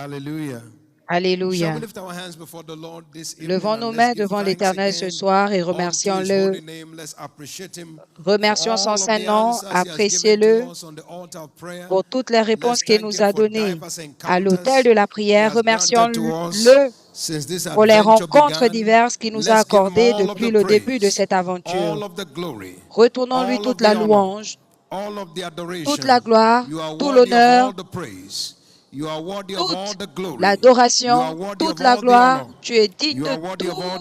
Hallelujah. Alléluia. Levons nos mains devant l'Éternel ce soir et remercions-le. Remercions son Saint-Nom, appréciez-le pour toutes les réponses qu'il nous a données à l'autel de la prière. Remercions-le pour les rencontres diverses qu'il nous a accordées depuis le début de cette aventure. Retournons-lui toute la louange, toute la gloire, tout l'honneur, toute l'adoration, toute la gloire. Tu es digne de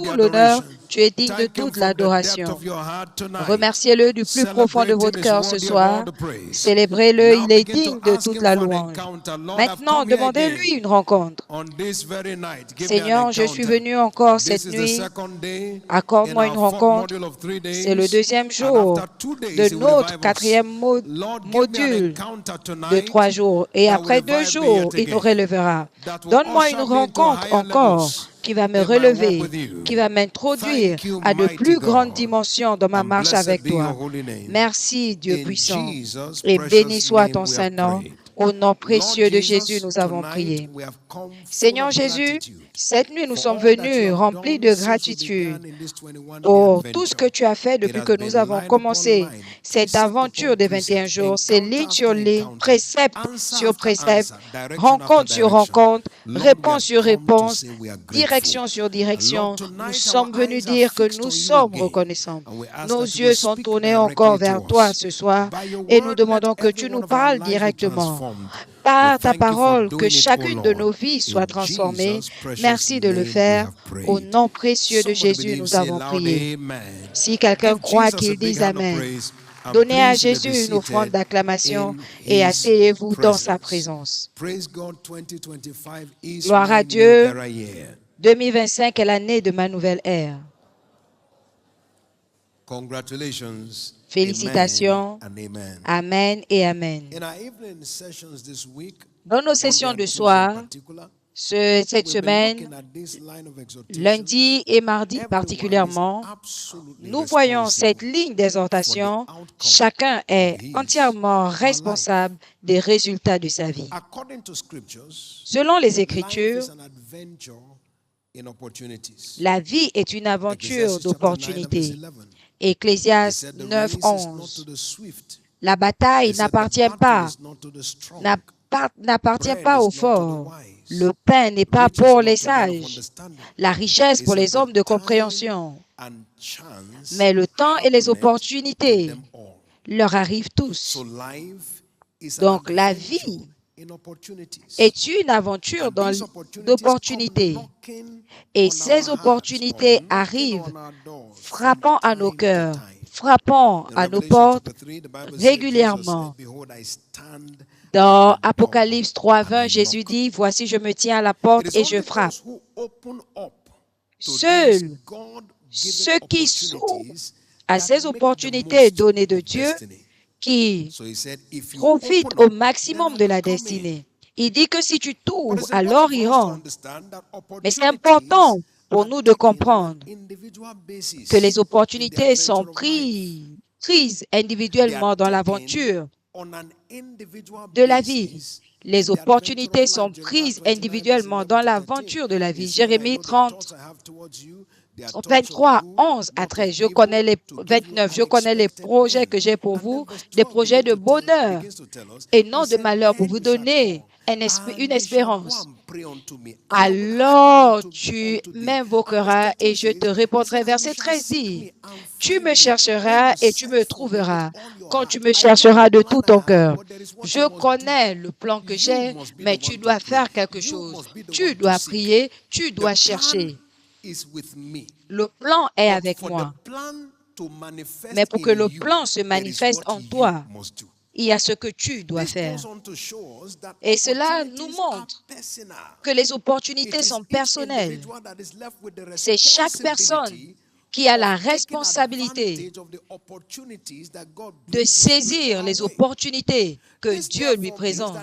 tout l'honneur, tu es digne de toute l'adoration. Remerciez-le du plus profond de votre cœur ce soir. Célébrez-le, il est digne de toute la louange. Maintenant, demandez-lui une rencontre. Seigneur, je suis venu encore cette nuit. Accorde-moi une rencontre. C'est le deuxième jour de notre quatrième module de 3 jours. Et après 2 jours, il nous relèvera. Donne-moi une rencontre encore qui va me relever, qui va m'introduire à de plus grandes dimensions dans ma marche avec toi. Merci, Dieu puissant, et béni soit ton Saint-Nom. Au nom précieux de Jésus, nous avons prié. Seigneur Jésus, cette nuit, nous sommes venus remplis de gratitude pour tout ce que tu as fait depuis que nous avons commencé cette aventure des 21 jours. C'est ligne sur ligne, précepte sur précepte, rencontre sur rencontre, réponse sur réponse, direction sur direction. Nous sommes venus dire que nous sommes reconnaissants. Nos yeux sont tournés encore vers toi ce soir et nous demandons que tu nous parles directement. Par ta parole, que chacune de nos vies soit transformée. Merci de le faire. Au nom précieux de Jésus, nous avons prié. Si quelqu'un croit qu'il dise Amen, donnez à Jésus une offrande d'acclamation et asseyez-vous dans sa présence. Gloire à Dieu. 2025 est l'année de ma nouvelle ère. Félicitations. Amen et Amen. Dans nos sessions de soir, cette semaine, lundi et mardi particulièrement, nous voyons cette ligne d'exhortation. Chacun est entièrement responsable des résultats de sa vie. Selon les Écritures, la vie est une aventure d'opportunités. Ecclésiaste 9, 11. La bataille n'appartient pas aux forts. Le pain n'est pas pour les sages. La richesse pour les hommes de compréhension. Mais le temps et les opportunités leur arrivent tous. Donc la vie est une aventure d'opportunités. Et ces opportunités arrivent frappant à nos cœurs, frappant à nos portes régulièrement. Dans Apocalypse 3:20, Jésus dit, « Voici, je me tiens à la porte et je frappe. » Seuls ceux qui s'ouvrent à ces opportunités données de Dieu, qui profitent au maximum de la destinée. Il dit que si tu t'ouvres, alors il rentre. Mais c'est important pour nous de comprendre que les opportunités sont prises individuellement dans l'aventure de la vie. Les opportunités sont prises individuellement dans l'aventure de la vie. Jérémie 23, 11 à 13, je connais les 29, je connais les projets que j'ai pour vous, des projets de bonheur et non de malheur pour vous donner une espérance. Alors tu m'invoqueras et je te répondrai. Verset 13 dit, tu me chercheras et tu me trouveras quand tu me chercheras de tout ton cœur. Je connais le plan que j'ai, mais tu dois faire quelque chose. Tu dois prier, tu dois chercher. Le plan est avec moi. Mais pour que le plan se manifeste en toi, il y a ce que tu dois faire. Et cela nous montre que les opportunités sont personnelles. C'est chaque personne qui a la responsabilité de saisir les opportunités que Dieu lui présente.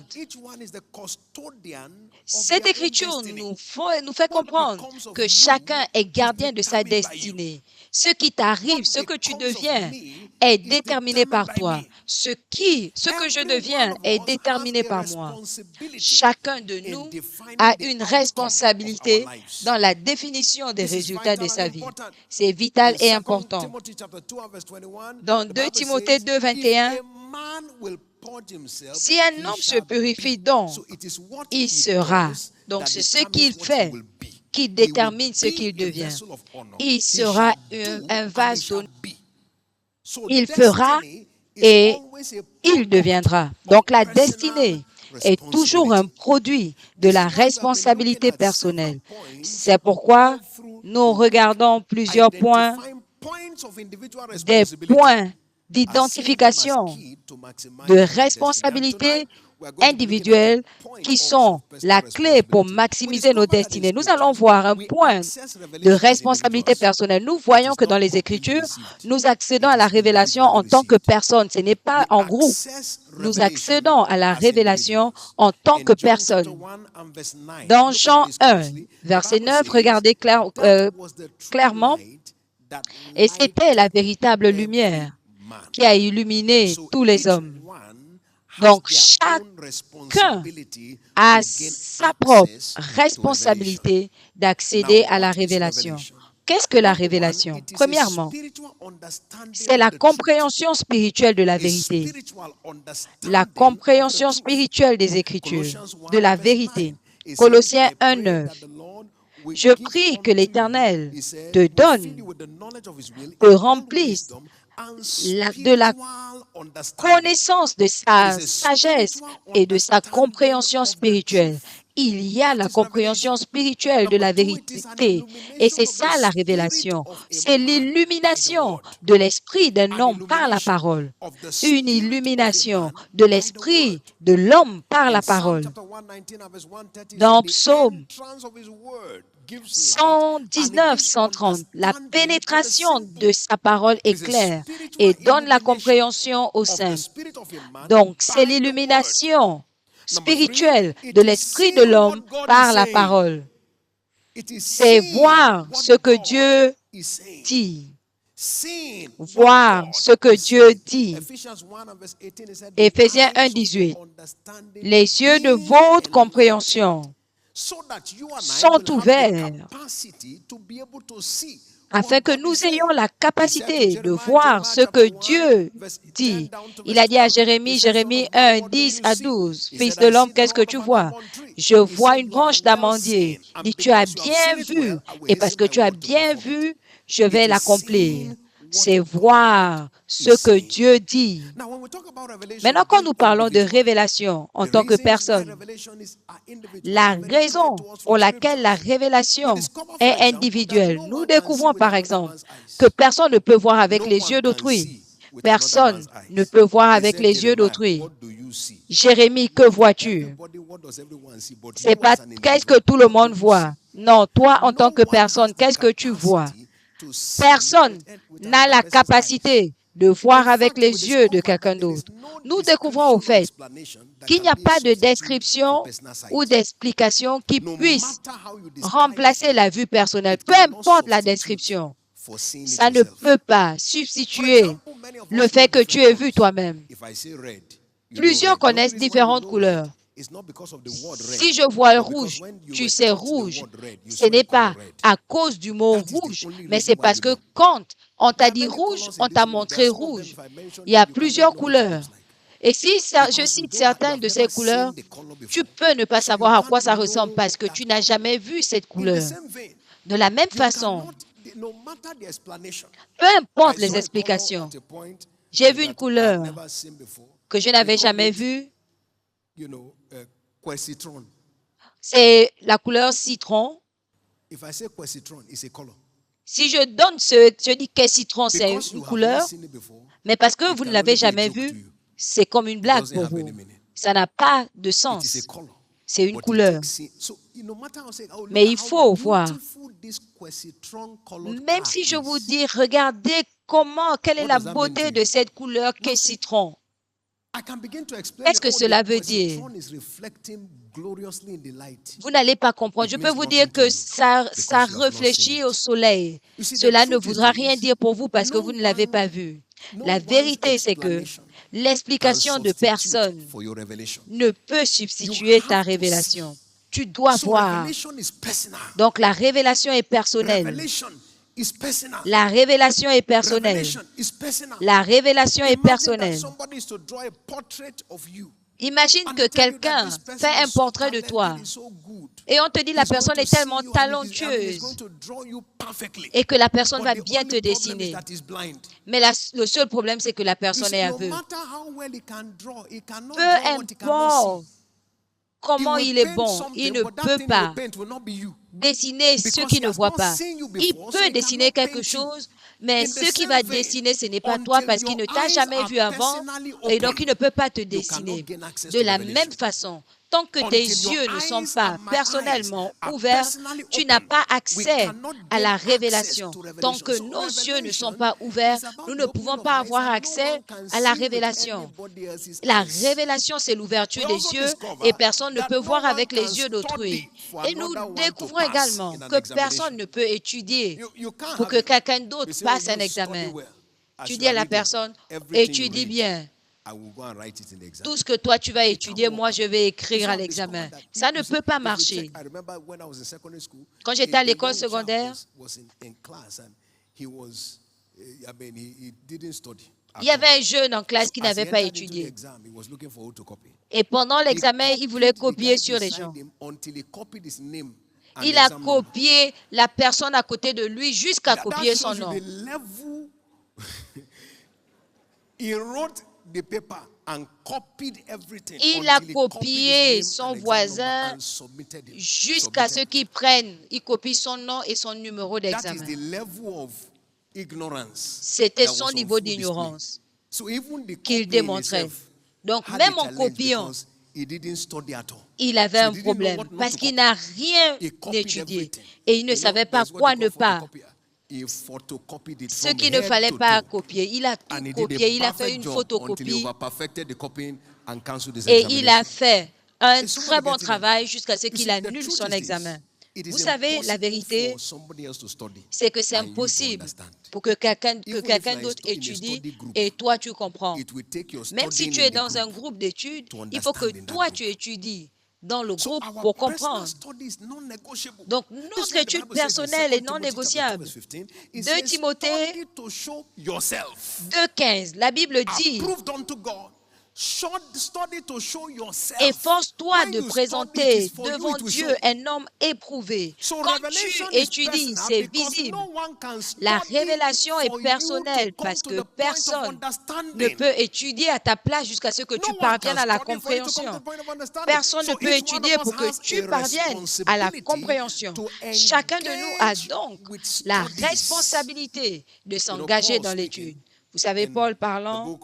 Cette écriture nous fait comprendre que chacun est gardien de sa destinée. Ce qui t'arrive, ce que tu deviens est déterminé par toi. Ce que je deviens est déterminé par moi. Chacun de nous a une responsabilité dans la définition des résultats de sa vie. C'est vital et important. Dans 2 Timothée 2, 21, si un homme se purifie donc, il sera. Donc, c'est ce qu'il fait qui détermine ce qu'il devient. Il sera un vase d'honneur. Il fera et il deviendra. Donc, la destinée est toujours un produit de la responsabilité personnelle. C'est pourquoi nous regardons plusieurs points, des points d'identification, de responsabilité individuelle qui sont la clé pour maximiser nos destinées. Nous allons voir un point de responsabilité personnelle. Nous voyons que dans les Écritures, nous accédons à la révélation en tant que personne. Ce n'est pas en groupe. Nous accédons à la révélation en tant que personne. Dans Jean 1, verset 9, regardez clairement, et c'était la véritable lumière qui a illuminé tous les hommes. Donc, chacun a sa propre responsabilité d'accéder à la révélation. Qu'est-ce que la révélation? Premièrement, c'est la compréhension spirituelle de la vérité, la compréhension spirituelle des Écritures, de la vérité. Colossiens 1, 9. Je prie que l'Éternel te donne, te remplisse de la connaissance de sa sagesse et de sa compréhension spirituelle. Il y a la compréhension spirituelle de la vérité et c'est ça la révélation. C'est l'illumination de l'esprit d'un homme par la parole. Une illumination de l'esprit de l'homme par la parole. Dans Psaume 119, 130, la pénétration de sa parole est claire et donne la compréhension au saint. Donc, c'est l'illumination spirituelle de l'esprit de l'homme par la parole. C'est voir ce que Dieu dit. Voir ce que Dieu dit. Éphésiens 1, 18. Les yeux de votre compréhension sont ouverts afin que nous ayons la capacité de voir ce que Dieu dit. Il a dit à Jérémie 1, 10 à 12, « Fils de l'homme, qu'est-ce que tu vois? Je vois une branche d'amandier. » Il dit, « Tu as bien vu, et parce que tu as bien vu, je vais l'accomplir. » C'est voir ce que Dieu dit. Maintenant, quand nous parlons de révélation en tant que personne, la raison pour laquelle la révélation est individuelle, nous découvrons par exemple que personne ne peut voir avec les yeux d'autrui. Personne ne peut voir avec les yeux d'autrui. Jérémie, que vois-tu? C'est pas qu'est-ce que tout le monde voit. Non, toi en tant que personne, qu'est-ce que tu vois? Personne n'a la capacité de voir avec les yeux de quelqu'un d'autre. Nous découvrons au fait qu'il n'y a pas de description ou d'explication qui puisse remplacer la vue personnelle. Peu importe la description, ça ne peut pas substituer le fait que tu aies vu toi-même. Plusieurs connaissent différentes couleurs. Si je vois le rouge, tu sais rouge. Ce n'est pas à cause du mot rouge, mais c'est parce que quand on t'a dit rouge, on t'a montré rouge. Il y a plusieurs couleurs. Et si je cite certaines de ces couleurs, tu peux ne pas savoir à quoi ça ressemble parce que tu n'as jamais vu cette couleur. De la même façon, peu importe les explications, j'ai vu une couleur que je n'avais jamais vue. C'est la couleur citron. Si je donne je dis que citron, c'est une couleur, mais parce que vous ne l'avez jamais vu, c'est comme une blague pour vous. Ça n'a pas de sens. C'est une couleur. Mais il faut voir. Même si je vous dis, regardez quelle est la beauté de cette couleur qu'est citron. Qu'est-ce que cela veut dire? Vous n'allez pas comprendre. Je peux vous dire que ça réfléchit au soleil. Cela ne voudra rien dire pour vous parce que vous ne l'avez pas vu. La vérité, c'est que l'explication de personne ne peut substituer ta révélation. Tu dois voir. Donc, la révélation est personnelle. La révélation est personnelle. La révélation est personnelle. Imagine que quelqu'un fait un portrait de toi et on te dit la personne est tellement talentueuse et que la personne va bien te dessiner. Mais le seul problème, c'est que la personne est aveugle. Peu importe comment il est bon, il ne peut pas dessiner ceux qui ne voient pas. Il peut dessiner quelque chose, mais ce qui va dessiner, ce n'est pas toi parce qu'il ne t'a jamais vu avant et donc il ne peut pas te dessiner. De la même façon, tant que tes yeux ne sont pas personnellement ouverts, tu n'as pas accès à la révélation. Tant que nos yeux ne sont pas ouverts, nous ne pouvons pas avoir accès à la révélation. La révélation, c'est l'ouverture des yeux et personne ne peut voir avec les yeux d'autrui. Et nous découvrons également que personne ne peut étudier pour que quelqu'un d'autre passe un examen. Tu dis à la personne, étudie bien. Tout ce que toi, tu vas étudier, moi, je vais écrire à l'examen. Ça ne peut pas marcher. Quand j'étais à l'école secondaire, il y avait un jeune en classe qui n'avait pas étudié. Et pendant l'examen, il voulait copier sur les gens. Il a copié la personne à côté de lui jusqu'à copier son nom. Il a copié son voisin jusqu'à ce qu'il prenne. Il copie son nom et son numéro d'examen. C'était son niveau d'ignorance qu'il démontrait. Donc, même en copiant, il avait un problème parce qu'il n'a rien étudié et il ne savait pas quoi ne pas. Ce qu'il ne fallait pas copier, il a tout copié, il a fait une photocopie et il a fait un très bon travail jusqu'à ce qu'il annule son examen. Vous savez, la vérité, c'est que c'est impossible pour que quelqu'un d'autre étudie et toi, tu comprends. Même si tu es dans un groupe d'études, il faut que toi, tu étudies dans le groupe pour comprendre. Donc, notre étude personnelle est non négociable. 2 Timothée 2,15, la Bible dit: efforce-toi de présenter devant Dieu un homme éprouvé. Quand tu étudies, c'est visible. La révélation est personnelle parce que personne ne peut étudier à ta place jusqu'à ce que tu parviennes à la compréhension. Personne ne peut étudier pour que tu parviennes à la compréhension. Chacun de nous a donc la responsabilité de s'engager dans l'étude. Vous savez, Paul parlant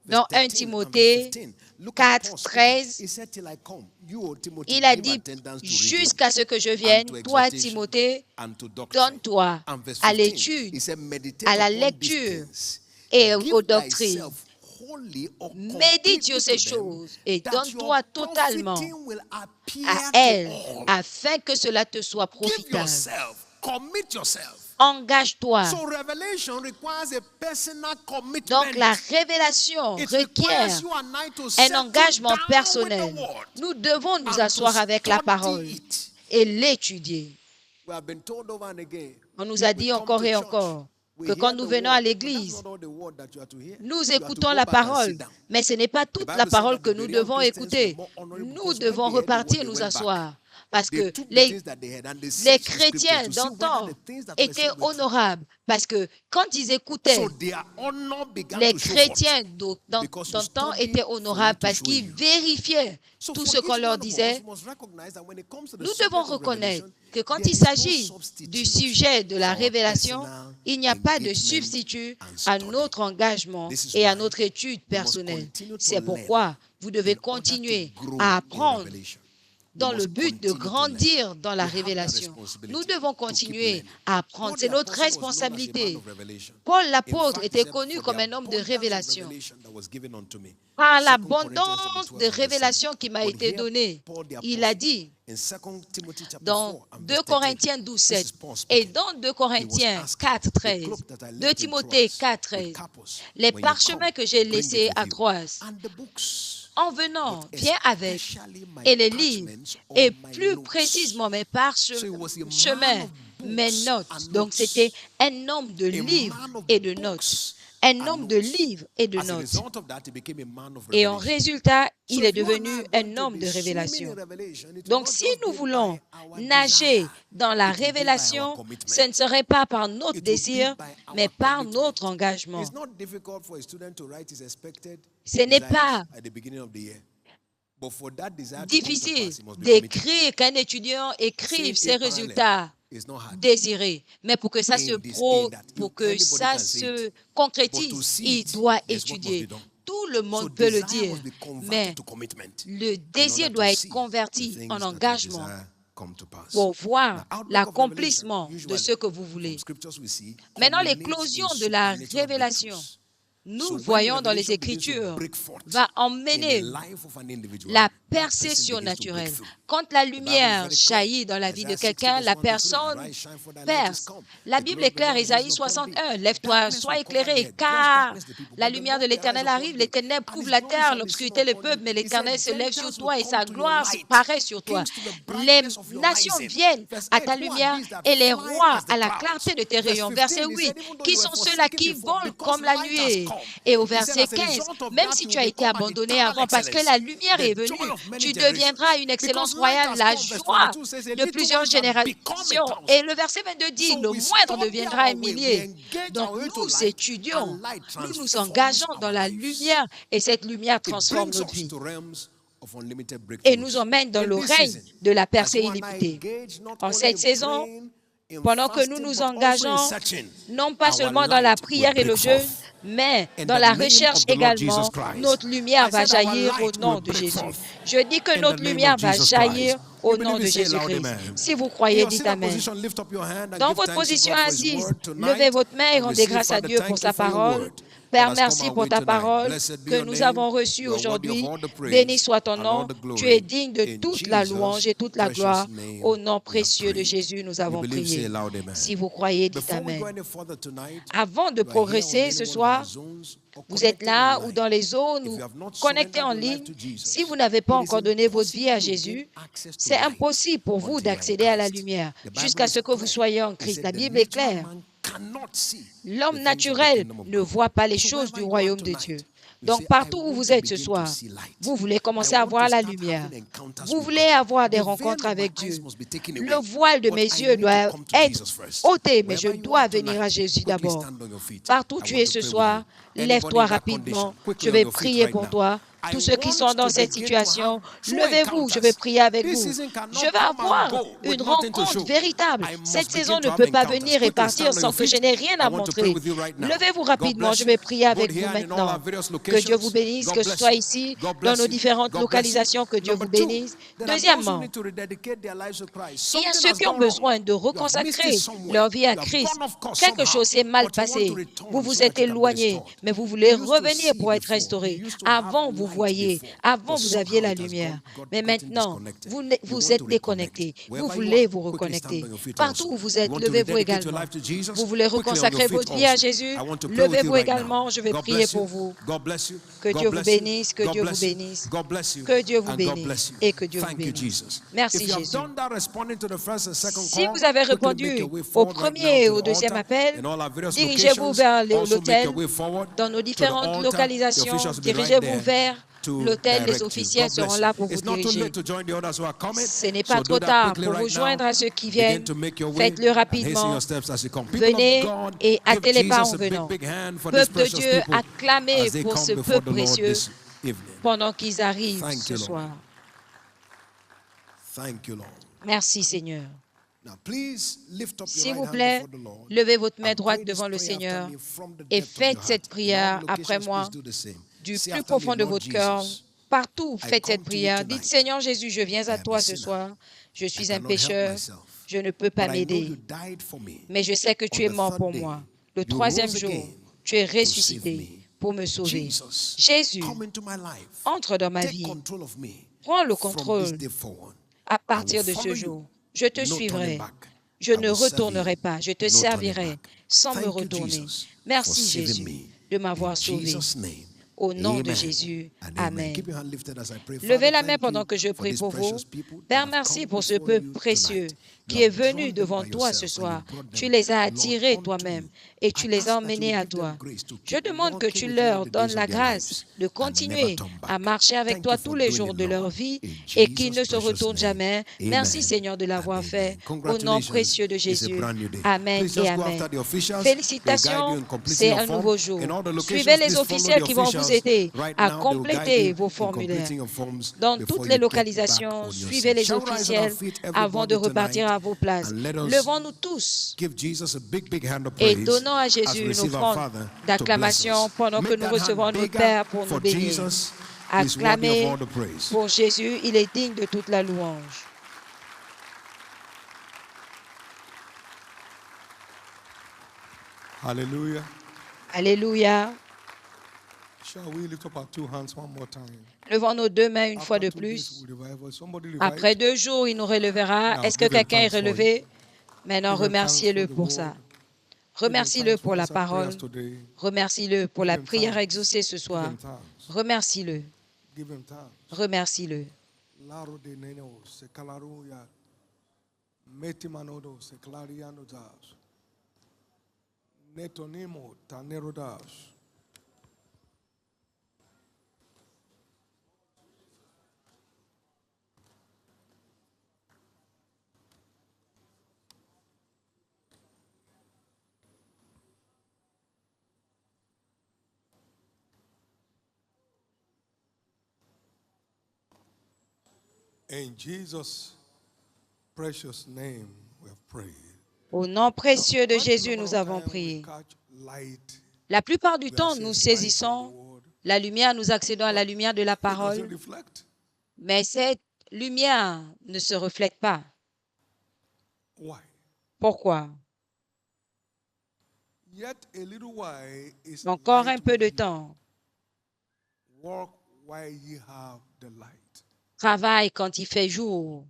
dans 1 Timothée 4, 13, il a dit, jusqu'à ce que je vienne, toi, Timothée, donne-toi à l'étude, à la lecture et aux doctrines. Médite sur ces choses et donne-toi totalement à elles afin que cela te soit profitable. Engage-toi. Donc, la révélation requiert un engagement personnel. Nous devons nous asseoir avec la parole et l'étudier. On nous a dit encore et encore que quand nous venons à l'église, nous écoutons la parole, mais ce n'est pas toute la parole que nous devons écouter. Nous devons repartir nous asseoir. parce que les chrétiens d'antan étaient honorables. Parce que quand ils écoutaient, les chrétiens d'antan étaient honorables parce qu'ils vérifiaient tout ce qu'on leur disait. Nous devons reconnaître que quand il s'agit du sujet de la révélation, il n'y a pas de substitut à notre engagement et à notre étude personnelle. C'est pourquoi vous devez continuer à apprendre dans le but de grandir dans la révélation. Nous devons continuer à apprendre. C'est notre responsabilité. Paul l'apôtre était connu comme un homme de révélation. Par l'abondance de révélations qui m'a été donnée, il a dit dans 2 Corinthiens 12, 7 et dans 2 Corinthiens 4, 13, 2 Timothée 4, 13, les parchemins que j'ai laissés à Troas, en venant, viens avec, et les livres, et plus précisément mes parchemins, mes notes. Donc, c'était un homme de livres et de notes. Un homme de livres et de notes. Et en résultat, il est devenu un homme de révélation. Donc, si nous voulons nager dans la révélation, ce ne serait pas par notre désir, mais par notre engagement. Ce n'est pas difficile d'écrire qu'un étudiant écrive ses résultats désirés, mais pour que ça se concrétise, il doit étudier. Tout le monde peut le dire, mais le désir doit être converti en engagement pour voir l'accomplissement de ce que vous voulez. Maintenant, l'éclosion de la révélation, nous voyons dans les Écritures, va emmener la percée surnaturelle. Quand la lumière jaillit dans la vie de quelqu'un, la personne perce. La Bible est claire, Isaïe 61, « Lève-toi, sois éclairé, car la lumière de l'Éternel arrive, les ténèbres couvrent la terre, l'obscurité le peuple, mais l'Éternel se lève sur toi et sa gloire paraît sur toi. Les nations viennent à ta lumière et les rois à la clarté de tes rayons. » Verset 8, « Qui sont ceux-là qui volent comme la nuée ?» Et au verset 15, « Même si tu as été abandonné avant, parce que la lumière est venue, tu deviendras une excellence royale, la joie de plusieurs générations. » Et le verset 22 dit, « Le moindre deviendra un millier. » Donc nous étudions, nous nous engageons dans la lumière et cette lumière transforme notre vie et nous emmène dans le règne de la percée illimitée. En cette saison, pendant que nous nous engageons, non pas seulement dans la prière et le jeûne, mais dans la recherche également, notre lumière va jaillir au nom de Jésus. Je dis que notre lumière va jaillir au nom de Jésus-Christ. Si vous croyez, dites Amen. Dans votre position assise, levez votre main et rendez grâce à Dieu pour sa parole. Père, merci pour ta parole que nous avons reçue aujourd'hui. Béni soit ton nom. Tu es digne de toute la louange et toute la gloire. Au nom précieux de Jésus, nous avons prié. Si vous croyez, dites Amen. Avant de progresser ce soir, vous êtes là ou dans les zones ou connectés en ligne. Si vous n'avez pas encore donné votre vie à Jésus, c'est impossible pour vous d'accéder à la lumière jusqu'à ce que vous soyez en Christ. La Bible est claire. L'homme naturel ne voit pas les choses du royaume de Dieu. Donc, partout où vous êtes ce soir, vous voulez commencer à voir la lumière. Vous voulez avoir des rencontres avec Dieu. Le voile de mes yeux doit être ôté, mais je dois venir à Jésus d'abord. Partout où tu es ce soir, lève-toi rapidement. Je vais prier pour toi. Tous ceux qui sont dans cette situation, levez-vous, je vais prier avec vous. Je vais avoir une rencontre véritable. Cette saison ne peut pas venir et partir sans que je n'ai rien à montrer. Levez-vous rapidement, je vais prier avec vous maintenant. Que Dieu vous bénisse, que ce soit ici, dans nos différentes localisations, que Dieu vous bénisse. Deuxièmement, il y a ceux qui ont besoin de reconsacrer leur vie à Christ. Quelque chose s'est mal passé. Vous vous êtes éloigné, mais vous voulez revenir pour être restauré. Avant, vous voyez, avant, vous aviez la lumière. Mais maintenant, vous êtes déconnecté. Vous voulez vous reconnecter. Partout où vous êtes, levez-vous également. Vous voulez reconsacrer votre vie à Jésus? Levez-vous également. Je vais prier pour vous. Que Dieu vous bénisse, que Dieu vous bénisse, que Dieu vous bénisse et que Dieu vous bénisse. Merci Jésus. Si vous avez répondu au premier et au deuxième appel, dirigez-vous vers l'hôtel. Dans nos différentes localisations, dirigez-vous vers l'autel, les officiels seront là pour vous diriger. Ce n'est pas trop tard pour vous joindre à ceux qui viennent. Faites-le rapidement. Venez et hâtez les pas en venant. Peuple de Dieu, acclamez pour ce peuple précieux pendant qu'ils arrivent ce soir. Merci, Seigneur. S'il vous plaît, levez votre main droite devant le Seigneur et faites cette prière après moi du plus profond de votre cœur. Partout, faites cette prière. Dites, Seigneur Jésus, je viens à toi ce soir. Je suis un pécheur. Je ne peux pas m'aider. Mais je sais que tu es mort pour moi. Le troisième jour, tu es ressuscité pour me sauver. Jésus, entre dans ma vie. Prends le contrôle à partir de ce jour. Je te suivrai. Je ne retournerai pas. Je te servirai sans me retourner. Merci Jésus de m'avoir sauvé. Au nom de Jésus. Amen. Levez la main pendant que je prie pour vous. Père, merci pour ce peuple précieux qui est venu devant toi ce soir. Tu les as attirés toi-même et tu les as emmenés à toi. Je demande que tu leur donnes la grâce de continuer à marcher avec toi tous les jours de leur vie et qu'ils ne se retournent jamais. Merci Seigneur de l'avoir fait. Au nom précieux de Jésus. Amen et Amen. Félicitations, c'est un nouveau jour. Suivez les officiels qui vont vous aider à compléter vos formulaires. Dans toutes les localisations, suivez les officiels avant de repartir à vos places. Levons-nous tous et donnons à Jésus une offrande d'acclamation pendant que nous recevons notre Père pour nous bénir. Acclamez pour Jésus, il est digne de toute la louange. Alléluia. Alléluia. Shall we lift up our two hands one more time? Levons nos deux mains une fois de plus. Après 2 jours, il nous relèvera. Est-ce que quelqu'un est relevé? Maintenant, remerciez-le pour ça. Remercie-le pour la parole. Remercie-le pour la prière exaucée ce soir. Remercie-le. Remercie-le. In Jesus' precious name we have prayed. Au nom précieux de Jésus, nous avons prié. La plupart du temps, nous saisissons la lumière, nous accédons à la lumière de la parole, mais cette lumière ne se reflète pas. Pourquoi? Encore un peu de temps. Travaille quand il fait jour.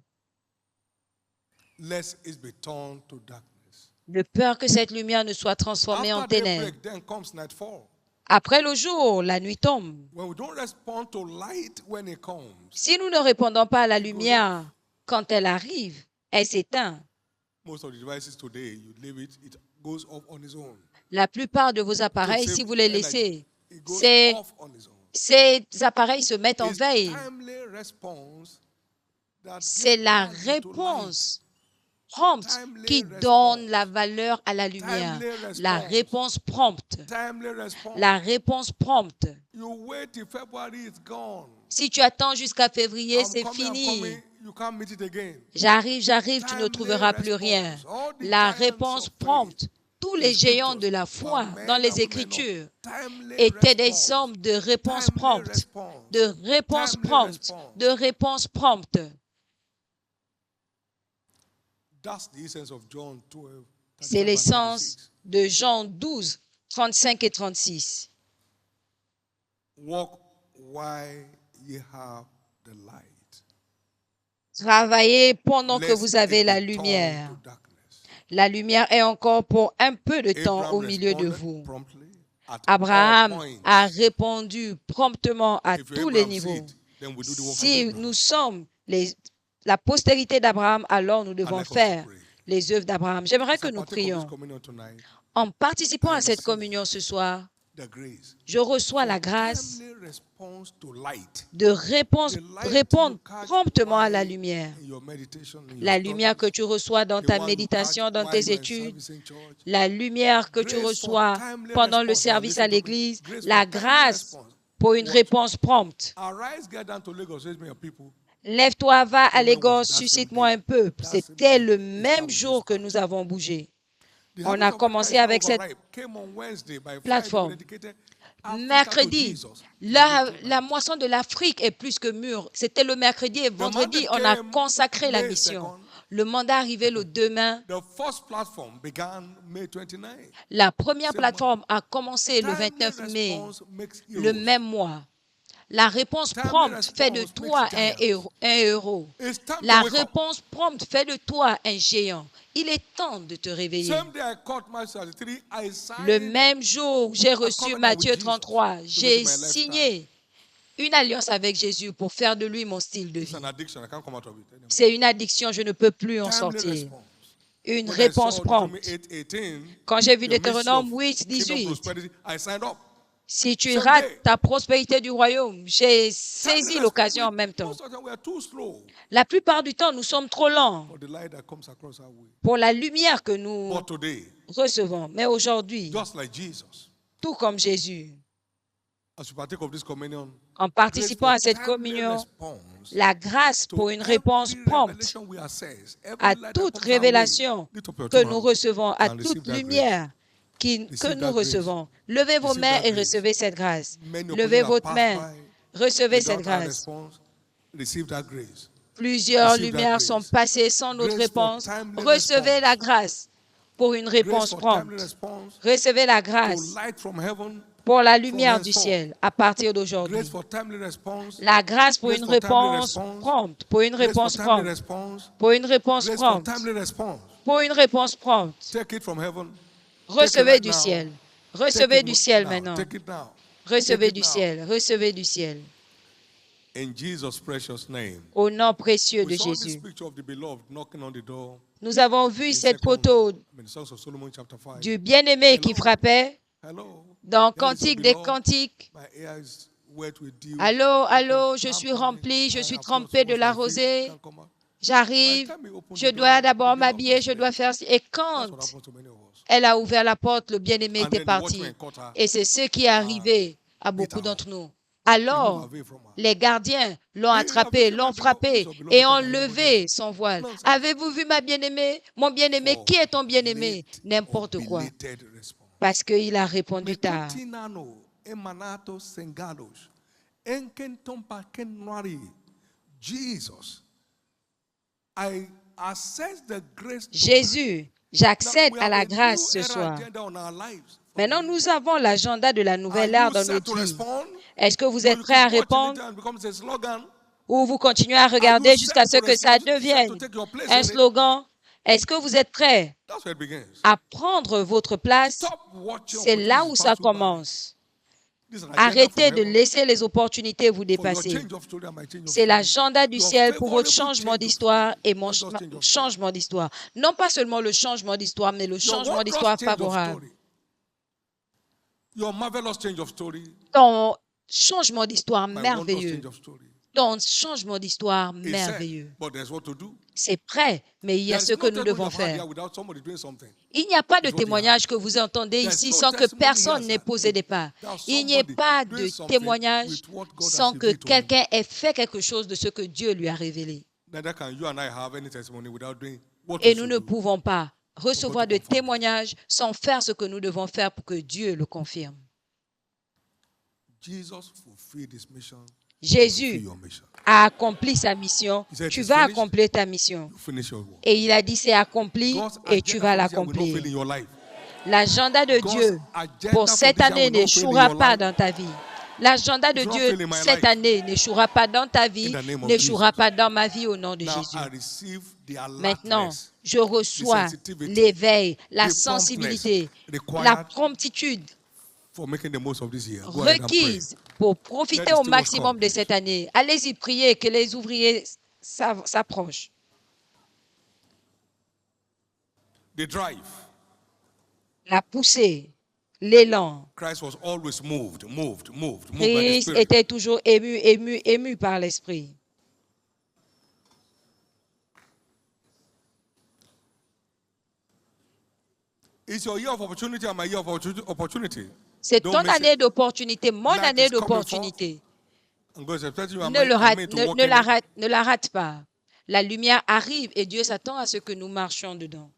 De peur que cette lumière ne soit transformée en ténèbres. Après le jour, la nuit tombe. Si nous ne répondons pas à la lumière quand elle arrive, elle s'éteint. La plupart de vos appareils, si vous les laissez, ces appareils se mettent en veille. C'est la réponse prompte qui donne la valeur à la lumière. La réponse prompte. La réponse prompte. Si tu attends jusqu'à février, c'est fini. J'arrive, tu ne trouveras plus rien. La réponse prompte. Tous les géants de la foi dans les Écritures étaient des hommes de réponse prompte, de réponse prompte, de réponse prompte. C'est l'essence de Jean 12, 35 et 36. Travaillez pendant que vous avez la lumière. La lumière est encore pour un peu de temps au milieu de vous. Abraham a répondu promptement à tous les niveaux. Si nous sommes la postérité d'Abraham, alors nous devons faire les œuvres d'Abraham. J'aimerais que nous prions. En participant à cette communion ce soir, Je reçois la grâce de répondre promptement à la lumière. La lumière que tu reçois dans ta méditation, dans tes études, la lumière que tu reçois pendant le service à l'église, la grâce pour une réponse prompte. Lève-toi, va à Lagos, suscite-moi un peu. C'était le même jour que nous avons bougé. On a commencé avec cette plateforme. Mercredi, la moisson de l'Afrique est plus que mûre. C'était le mercredi et vendredi, on a consacré la mission. Le mandat arrivait le 2 mai. La première plateforme a commencé le 29 mai, le même mois. La réponse prompte fait de toi un héros. La réponse prompte fait de toi un géant. Il est temps de te réveiller. Le même jour où j'ai reçu Matthieu 33, j'ai signé une alliance avec Jésus pour faire de lui mon style de vie. C'est une addiction, je ne peux plus en sortir. Une réponse prompte. Quand j'ai vu Deutéronome 8, 18, si tu rates ta prospérité du royaume, j'ai saisi l'occasion en même temps. La plupart du temps, nous sommes trop lents pour la lumière que nous recevons. Mais aujourd'hui, tout comme Jésus, en participant à cette communion, la grâce pour une réponse prompte à toute révélation que nous recevons, à toute lumière que nous recevons. Levez vos mains et recevez cette grâce. Levez votre main, recevez cette grâce. Plusieurs lumières sont passées sans notre réponse. Recevez la grâce pour une réponse prompte. Recevez la grâce pour la lumière du ciel à partir d'aujourd'hui. La grâce pour une réponse prompte, pour une réponse prompte, pour une réponse prompte, pour une réponse prompte. Recevez du ciel. Recevez du ciel maintenant. Recevez du ciel. Recevez du ciel. Au nom précieux de Jésus. Nous avons vu cette photo du bien-aimé qui frappait dans Cantique des Cantiques. Allô, allô, je suis rempli, je suis trempé de la rosée. J'arrive, je dois d'abord m'habiller, je dois faire... Et quand elle a ouvert la porte, le bien-aimé était parti. Et c'est ce qui est arrivé à beaucoup d'entre nous. Alors, les gardiens l'ont attrapé, l'ont frappé et ont levé son voile. Avez-vous vu ma bien-aimée? Mon bien-aimé, qui est ton bien-aimé? N'importe quoi. Parce qu'il a répondu tard. Jésus, j'accède à la grâce ce soir. Maintenant, nous avons l'agenda de la nouvelle ère dans notre vie. Est-ce que vous êtes prêts à répondre ou vous continuez à regarder jusqu'à ce que ça devienne un slogan? Est-ce que vous êtes prêts à prendre votre place? C'est là où ça commence. Arrêtez de laisser les opportunités vous dépasser. C'est l'agenda du ciel pour votre changement d'histoire et mon changement d'histoire. Non pas seulement le changement d'histoire, mais le changement d'histoire favorable. Ton changement d'histoire merveilleux. Ton changement d'histoire merveilleux. C'est prêt, mais il y a ce que nous devons faire. Il n'y a pas de témoignage que vous entendez ici sans que personne n'ait posé des pas. Il n'y a pas de témoignage sans que quelqu'un ait fait quelque chose de ce que Dieu lui a révélé. Et nous ne pouvons pas recevoir de témoignages sans faire ce que nous devons faire pour que Dieu le confirme. Jésus a accompli sa mission. Tu vas accomplir ta mission. Et il a dit c'est accompli et tu vas l'accomplir. L'agenda de Dieu pour cette année n'échouera pas dans ta vie. L'agenda de Dieu cette année n'échouera pas dans ta vie, n'échouera pas dans ma vie au nom de Jésus. Maintenant, je reçois l'éveil, la sensibilité, la promptitude requise pour profiter au maximum de cette année. Allez-y prier que les ouvriers s'approchent. La poussée, l'élan. Christ was always moved by the Christ Spirit. était toujours ému par l'Esprit. It's your year of opportunity and my year of opportunity. C'est Don't ton miss année it. d'opportunité, mon Light année is coming d'opportunité. And God is expecting you and Ne me to walk in it. ne la rate pas. La lumière arrive et Dieu s'attend à ce que nous marchions dedans.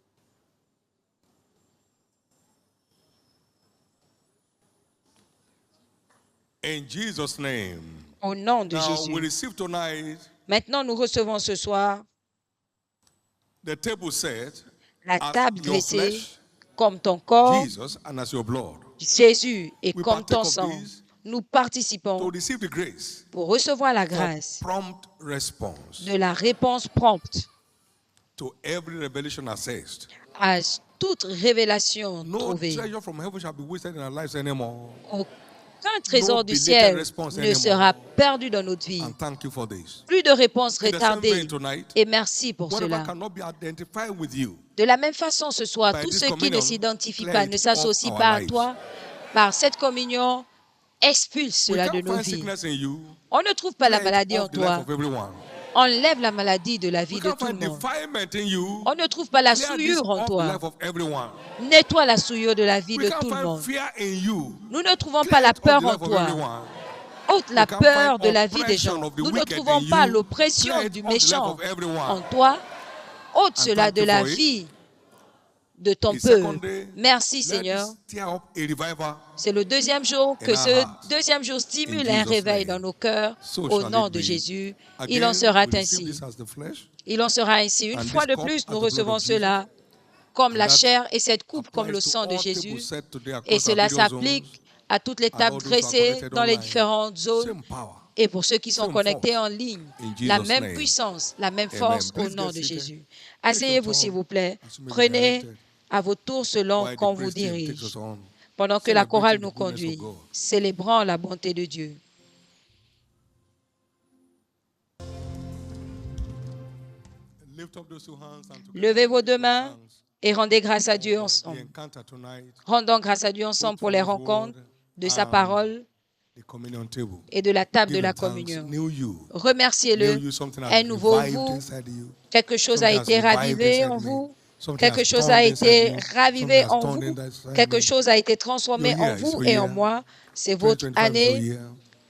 In Jesus' name. Au nom de Now we Jésus. receive tonight Maintenant, nous recevons ce soir the table set la as table your dressée flesh, comme ton corps, Jesus, and as your blood. Jésus, et We comme partake ton of sang. these Nous to participons receive the grace pour recevoir la for grâce prompt response de la réponse prompte to every revelation assessed. à toute révélation No trouvée. treasure from heaven shall be wasted in our lives anymore. Aucun trésor No du belated ciel response ne anymore. sera perdu dans notre vie. And thank you for this. Plus de réponses In the same retardées. vein tonight, Et merci pour whatever cela. cannot be identified with you De la même façon, ce soir, by tous this ceux qui ne communion, s'identifient clear pas, it ne off s'associent our pas à lives. toi, par cette communion, expulse We cela de can't nos find vies. sickness in you. On ne trouve pas la Clear it maladie en off the life toi. of everyone. Enlève la maladie de la We vie de can't tout le find monde. defilement in you. On ne trouve pas la Clear this souillure en off the toi. life of everyone. Nettoie la souillure de la vie We de can't tout le find monde. fear in you. Nous ne trouvons Clear pas la it off peur the en life of toi. everyone. Ôte la We can't peur find de la vie des oppression gens. of the Nous ne wicked trouvons in pas you. l'oppression Clear it du off the life méchant of everyone. en toi. Ôte And cela thank de you la for it. vie de ton The second peuple. day, Merci let Seigneur. this stir up a revival. C'est le deuxième jour que In our ce hearts. deuxième jour stimule In un Jesus' réveil name. dans nos cœurs So au shall nom it de be. Jésus. Il en Again, sera we receive ainsi. this as the flesh, Il en sera ainsi. Une and fois this de cup plus, as nous the blood recevons of Jesus. cela comme And la that chair et cette coupe comme le applies to sang de all tables Jésus. set today Et across our cela video s'applique zones, à toutes les and tables all those who are dressées connected dans les online. différentes zones. Same power. Et pour ceux qui sont Same connectés force. en ligne, In la Jesus' même name. puissance, la même Amen. force au Please nom get de seated. Jésus. Take your Asseyez-vous, turn s'il vous plaît. as you may be Prenez directed à vos tours selon while the qu'on vous praise team takes dirige. us on, Pendant que la chorale celebrating nous the goodness of conduit, God. célébrant la bonté de Dieu. Lift up those two hands and together Levez vos give deux God mains thanks et rendez grâce à Dieu for the ensemble. encounter tonight, Rendons grâce à Dieu ensemble both pour for les His rencontres word de sa and parole the communion table. et de la table de Give la him thanks. communion. New you. New Remerciez-le. you, something has Un nouveau revived vous, inside you. quelque chose a Something has été revived ravivé en inside me. vous, Something quelque has chose a turned inside été you. ravivé Something has en turned vous, inside quelque me. chose a été transformé Your en year is vous your et en year. moi. C'est votre 2025 is your année. year.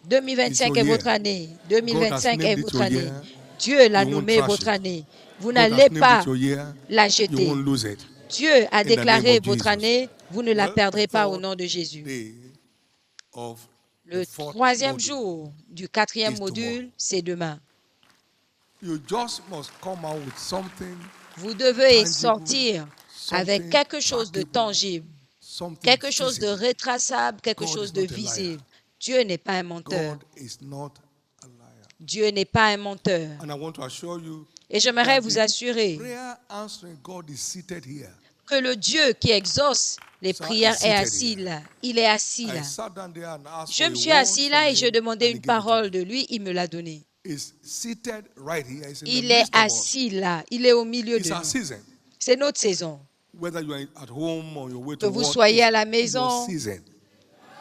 2025 It's est your votre year. année. God has 2025 est named it votre your année. year. Dieu l'a You won't nommé trash votre it. année. Vous God has n'allez named pas it your year. la You jeter. won't lose it. Dieu a In the name déclaré of votre Jesus. année. Vous ne la Well, perdrez pas au third nom de Jésus. day of Le the fourth troisième module jour du quatrième is module, tomorrow. c'est demain. You just must come out with something Vous devez tangible, sortir avec something quelque chose de trackable, tangible, something quelque chose de visible. retraçable, quelque God chose is de not a liar. visible. Dieu n'est pas un menteur. God is not a liar. Dieu n'est pas un menteur. And I want to assure you Et j'aimerais that vous the assurer prayer answering God is seated here. que le Dieu qui exauce les Sir, prières is est seated assis here. là. Il est assis I là. sat down there and asked Je for me a suis word assis from là et him, je demandais and he une gave it to parole me. de lui. Il me l'a donnée. He's seated right here. He's in the Il est midst of us. assis là. Il est au milieu It's de our nous. season. C'est notre saison. Whether you are at home or your way Que to vous work, soyez à la it's your maison, season.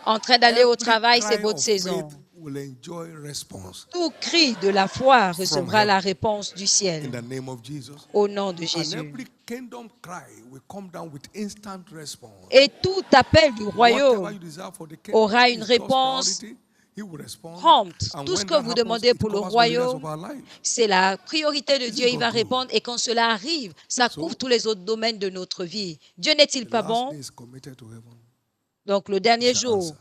en train d'aller au Every travail, c'est cry votre of saison. faith will enjoy response Tout cri de la foi from recevra heaven. la réponse du In ciel the name of Jesus. au nom de And Jésus. every kingdom cry will come down with instant response. Et tout appel du Whatever royaume you desire for the aura kingdom une is God's réponse priority. He will respond. prompte. And Tout ce when que that vous happens, demandez it pour le covers all areas royaume, of our life. c'est la priorité de Isn't Dieu. Il va God good? répondre et quand cela arrive, ça So, couvre tous les autres domaines de notre vie. Dieu n'est-il The pas last bon? day is committed to heaven. Donc le dernier He shall jour answer.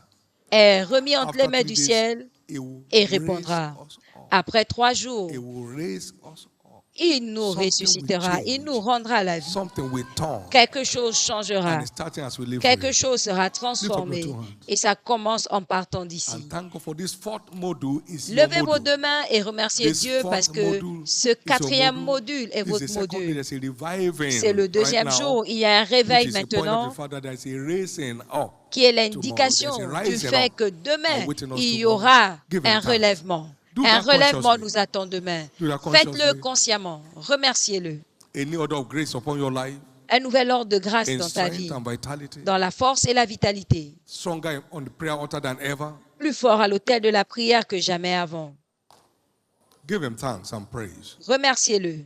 est remis entre After les mains 3 du days, ciel He will et raise répondra. us up. Après 3 jours, He will raise us up. il nous Something ressuscitera, will il change. nous rendra la vie. Something will turn. Quelque chose And changera, it's starting as we live quelque for chose sera Lift up transformé your two hands. et ça commence en partant And d'ici. thank God for this fourth module is your Levez vos module. deux mains et remerciez This Dieu parce fourth que module ce is your quatrième module. module est This is votre the second day, module. there's a reviving C'est le deuxième right now, jour. Il y a un which réveil is a point of maintenant the fact that there's a raising up. qui est l'indication Tomorrow, there's a du rising fait up que demain, awaiting us il y tomorrow. aura Give him un thanks. relèvement. Do Un that relèvement consciously. nous attend demain. Do that Faites-le consciously. consciemment. Remerciez-le. Any order of grace upon your life, un nouvel ordre de grâce dans ta vie, dans la force et la vitalité, plus fort à l'autel de la prière que jamais avant. Remerciez-le.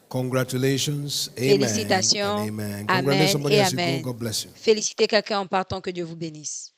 Congratulations. Félicitations. Amen. Amen et amen. God bless you. Félicitez quelqu'un en partant, que Dieu vous bénisse.